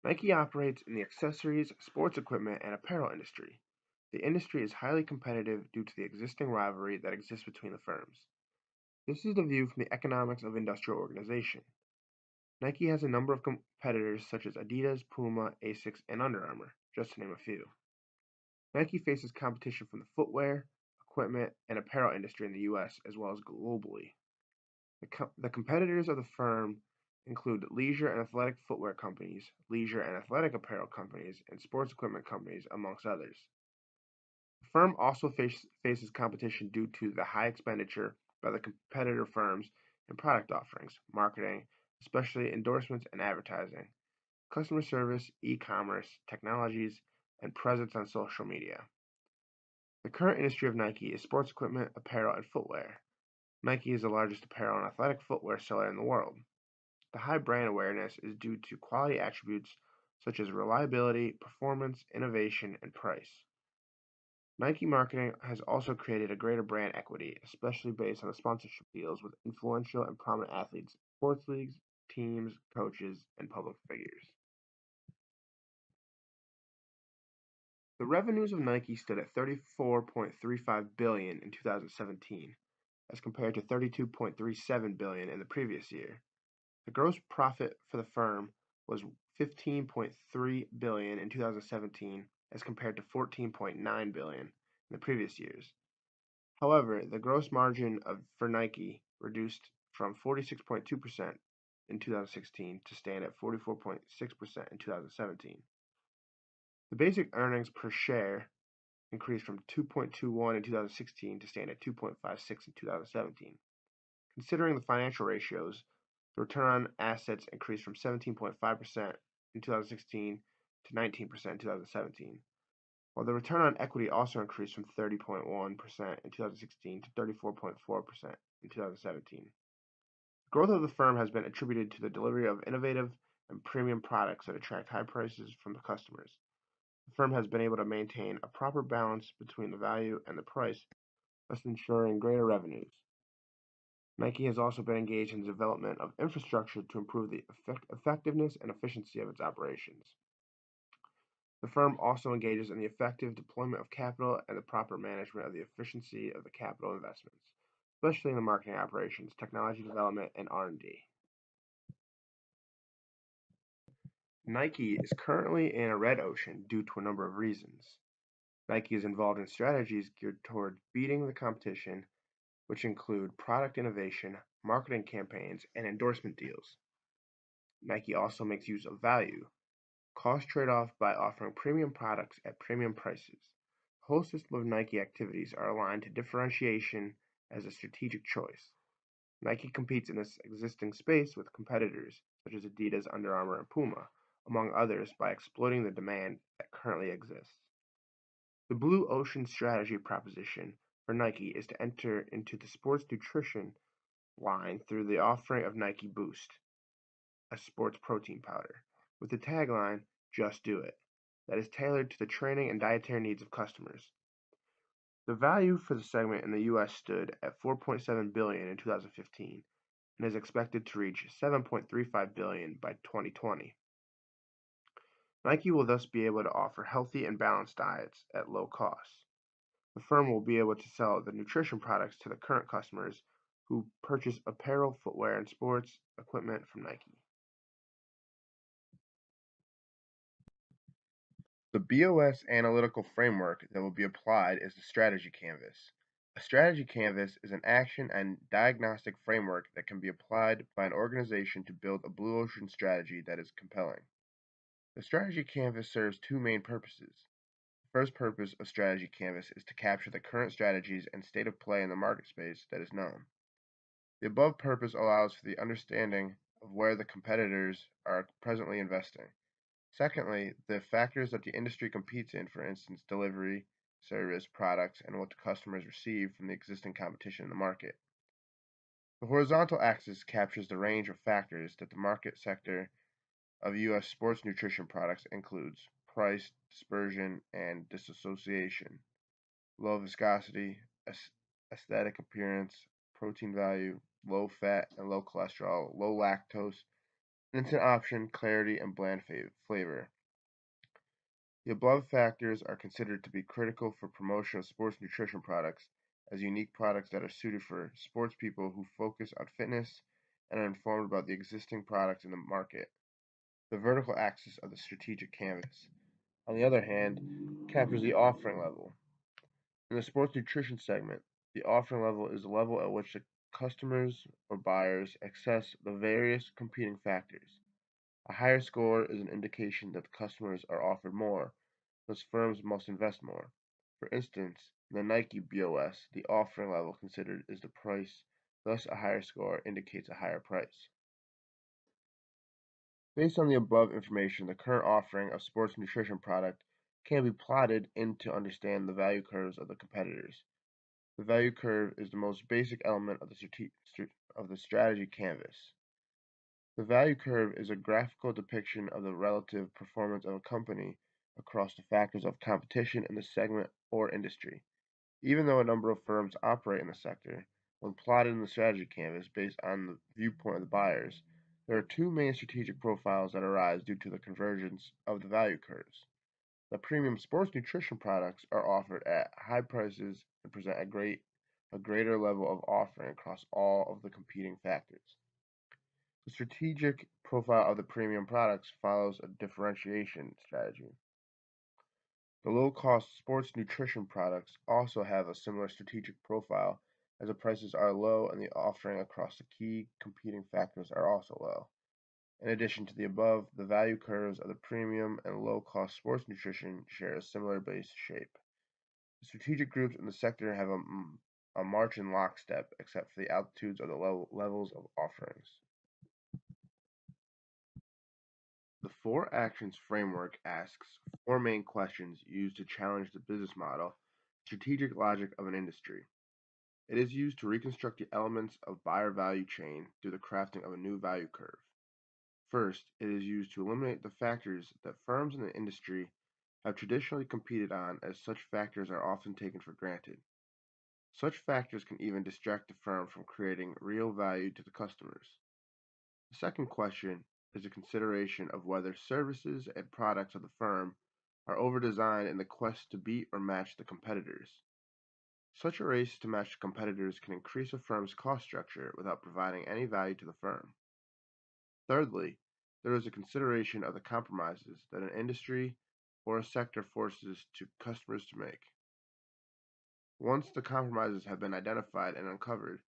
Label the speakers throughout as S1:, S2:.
S1: Nike operates in the accessories, sports equipment, and apparel industry. The industry is highly competitive due to the existing rivalry that exists between the firms. This is the view from the economics of industrial organization. Nike has a number of competitors such as Adidas, Puma, Asics, and Under Armour, just to name a few. Nike faces competition from the footwear, equipment, and apparel industry in the US as well as globally. The competitors of the firm include leisure and athletic footwear companies, leisure and athletic apparel companies, and sports equipment companies, amongst others. The firm also faces competition due to the high expenditure by the competitor firms in product offerings, marketing, especially endorsements and advertising, customer service, e-commerce, technologies, and presence on social media. The current industry of Nike is sports equipment, apparel, and footwear. Nike is the largest apparel and athletic footwear seller in the world. The high brand awareness is due to quality attributes such as reliability, performance, innovation, and price. Nike marketing has also created a greater brand equity, especially based on the sponsorship deals with influential and prominent athletes, sports leagues, teams, coaches, and public figures. The revenues of Nike stood at 34.35 billion in 2017, as compared to 32.37 billion in the previous year. The gross profit for the firm was 15.3 billion in 2017 as compared to 14.9 billion in the previous years. However, the gross margin for Nike reduced from 46.2% in 2016 to stand at 44.6% in 2017. The basic earnings per share increased from 2.21 in 2016 to stand at 2.56 in 2017. Considering the financial ratios, the return on assets increased from 17.5% in 2016 to 19% in 2017, while the return on equity also increased from 30.1% in 2016 to 34.4% in 2017. The growth of the firm has been attributed to the delivery of innovative and premium products that attract high prices from the customers. The firm has been able to maintain a proper balance between the value and the price, thus ensuring greater revenues. Nike has also been engaged in the development of infrastructure to improve the effectiveness and efficiency of its operations. The firm also engages in the effective deployment of capital and the proper management of the efficiency of the capital investments, especially in the marketing operations, technology development, and R&D. Nike is currently in a red ocean due to a number of reasons. Nike is involved in strategies geared toward beating the competition, which include product innovation, marketing campaigns, and endorsement deals. Nike also makes use of value, cost trade-off by offering premium products at premium prices. The whole system of Nike activities are aligned to differentiation as a strategic choice. Nike competes in this existing space with competitors such as Adidas, Under Armour, and Puma, among others, by exploiting the demand that currently exists. The blue ocean strategy proposition for Nike is to enter into the sports nutrition line through the offering of Nike Boost, a sports protein powder, with the tagline, "Just Do It," that is tailored to the training and dietary needs of customers. The value for the segment in the US stood at 4.7 billion in 2015 and is expected to reach 7.35 billion by 2020. Nike will thus be able to offer healthy and balanced diets at low cost. The firm will be able to sell the nutrition products to the current customers who purchase apparel, footwear, and sports equipment from Nike. The BOS analytical framework that will be applied is the strategy canvas. A strategy canvas is an action and diagnostic framework that can be applied by an organization to build a blue ocean strategy that is compelling. The strategy canvas serves two main purposes. The first purpose of strategy canvas is to capture the current strategies and state of play in the market space that is known. The above purpose allows for the understanding of where the competitors are presently investing. Secondly, the factors that the industry competes in, for instance, delivery, service, products, and what the customers receive from the existing competition in the market. The horizontal axis captures the range of factors that the market sector of U.S. sports nutrition products includes: price, dispersion, and dissociation, low viscosity, aesthetic appearance, protein value, low fat and low cholesterol, low lactose, Instant option, clarity, and bland flavor. The above factors are considered to be critical for promotion of sports nutrition products as unique products that are suited for sports people who focus on fitness and are informed about the existing products in the market. The vertical axis of the strategic canvas, on the other hand, captures the offering level. In the sports nutrition segment, the offering level is the level at which the customers or buyers access the various competing factors. A higher score is an indication that the customers are offered more, thus firms must invest more. For instance, in the Nike BOS, the offering level considered is the price, thus a higher score indicates a higher price. Based on the above information, the current offering of sports nutrition product can be plotted in to understand the value curves of the competitors. The value curve is the most basic element of the strategy canvas. The value curve is a graphical depiction of the relative performance of a company across the factors of competition in the segment or industry. Even though a number of firms operate in the sector, when plotted in the strategy canvas based on the viewpoint of the buyers, there are two main strategic profiles that arise due to the convergence of the value curves. The premium sports nutrition products are offered at high prices and present a greater level of offering across all of the competing factors. The strategic profile of the premium products follows a differentiation strategy. The low-cost sports nutrition products also have a similar strategic profile as the prices are low and the offering across the key competing factors are also low. In addition to the above, the value curves of the premium and low-cost sports nutrition share a similar base shape. The strategic groups in the sector have a march in lockstep except for the altitudes of the levels of offerings. The Four Actions framework asks four main questions used to challenge the business model, strategic logic of an industry. It is used to reconstruct the elements of buyer value chain through the crafting of a new value curve. First, it is used to eliminate the factors that firms in the industry have traditionally competed on, as such factors are often taken for granted. Such factors can even distract the firm from creating real value to the customers. The second question is a consideration of whether services and products of the firm are over-designed in the quest to beat or match the competitors. Such a race to match competitors can increase a firm's cost structure without providing any value to the firm. Thirdly, there is a consideration of the compromises that an industry or a sector forces customers to make. Once the compromises have been identified and uncovered,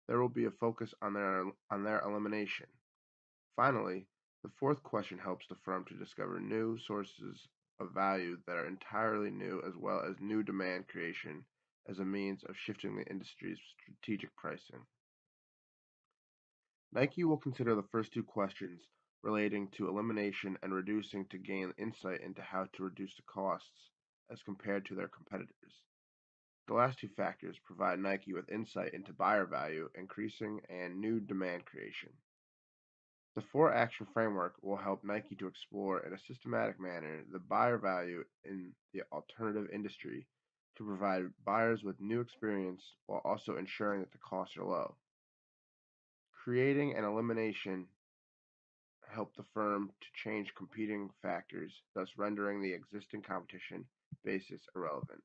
S1: there will be a focus on their elimination. Finally, the fourth question helps the firm to discover new sources of value that are entirely new, as well as new demand creation as a means of shifting the industry's strategic pricing. Nike will consider the first two questions relating to elimination and reducing to gain insight into how to reduce the costs as compared to their competitors. The last two factors provide Nike with insight into buyer value increasing and new demand creation. The four-action framework will help Nike to explore in a systematic manner the buyer value in the alternative industry to provide buyers with new experience while also ensuring that the costs are low. Creating an elimination help the firm to change competing factors, thus rendering the existing competition basis irrelevant.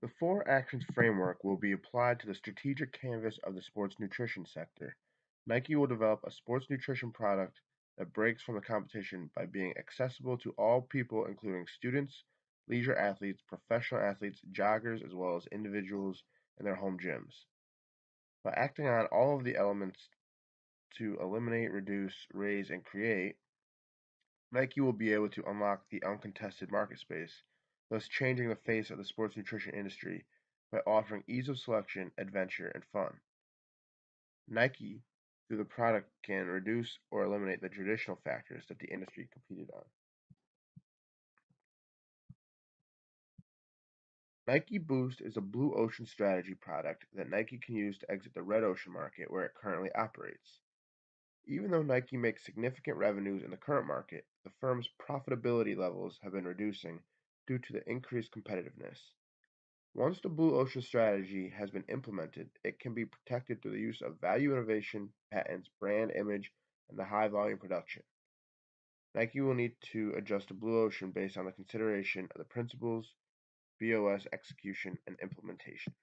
S1: The Four Actions framework will be applied to the strategic canvas of the sports nutrition sector. Nike will develop a sports nutrition product that breaks from the competition by being accessible to all people, including students, leisure athletes, professional athletes, joggers, as well as individuals in their home gyms. By acting on all of the elements to eliminate, reduce, raise, and create, Nike will be able to unlock the uncontested market space, thus changing the face of the sports nutrition industry by offering ease of selection, adventure, and fun. Nike, through the product, can reduce or eliminate the traditional factors that the industry competed on. Nike Boost is a blue ocean strategy product that Nike can use to exit the red ocean market where it currently operates. Even though Nike makes significant revenues in the current market, the firm's profitability levels have been reducing due to the increased competitiveness. Once the Blue Ocean strategy has been implemented, it can be protected through the use of value innovation, patents, brand image, and the high volume production. Nike will need to adjust the Blue Ocean based on the consideration of the principles, BOS execution, and implementation.